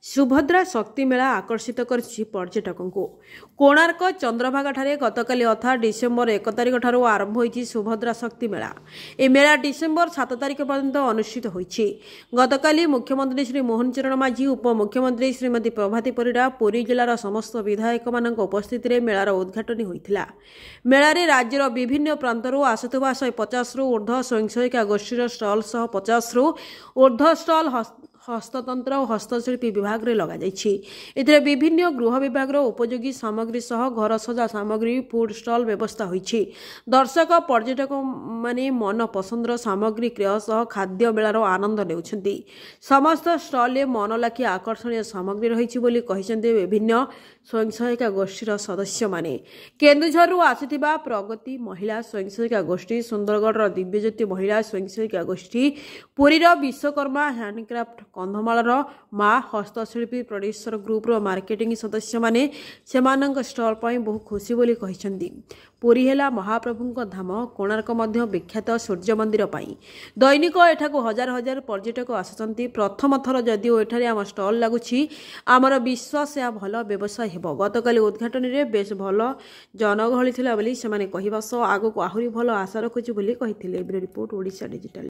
सुभद्रा शक्ति मेला आकर्षित करछि पर्यटकों को। कोणार्क चंद्रभागा ठारे गतकाली अर्थात डिसेम्बर 1 तारिख ठारू आरंभ होइछि सुभद्रा शक्ति मेला। ए मेला डिसेम्बर 7 तारिख पर्यंत अनुष्ठित होइछि। गतकाली मुख्यमंत्री श्री मोहन चरण माझी, उपमुख्यमंत्री श्रीमती प्रभाती परिडा, पुरी जिलार समस्त विधायक मानक उपस्थिति रे मेलार उद्घाटन होइथिला। मेलारे राज्यर विभिन्न प्रांतरू आसुथबा 150 रु ऊर्ध्व स्वयंसहायिका गोष्ठीर स्टल सह 50 रु ऊर्ध्व स्टल हस्ततंत्र और हस्तशिल्पी विभाग रे लगा जाइछि। एथिरे विभिन्न गृह विभाग उपयोगी सामग्री सह घर सजा सामग्री फूड स्टल व्यवस्था होइछि। दर्शक पर्यटक माने मन पसंदर सामग्री क्रय सह खाद्य मेलार आनंद नेउछन्ति। समस्त स्टल मन लाखी आकर्षणीय सामग्री रहिछि बोली कहिसन्ते विभिन्न स्वयंसहायिका गोष्ठीर सदस्य माने। केन्दुझरु आसिथिबा प्रगति महिला स्वयंसहायिका गोष्ठी, सुंदरगढ़ दिव्यज्योति महिला स्वयंसहायिका गोष्ठी, पुरीर विश्वकर्मा हैंडक्राफ्ट, कंधमालर माँ हस्तशिल्पी प्रोड्यूसर ग्रुप्र मार्केटिंग सदस्य माने सेमानंक स्टल पई बहु खुशी बोली कहिसन्ति। पुरी हेला महाप्रभुंक धाम, कोणार्क मध्य विख्यात सूर्य मंदिर पई दैनिक एठाकु हजार हजार पर्यटक आसुचंती। प्रथम थर जदिओ एठारे आम स्टल लागुछि, आमर विश्वास या भल व्यवसाय हेबो। गतकाली उद्घाटन रे बेस भल जनगहली थिला बोली सेमाने कहिबा सह आगु आहुरी भल आशा रखुछि बोली कहिथिले। Bureau report Odisha digital.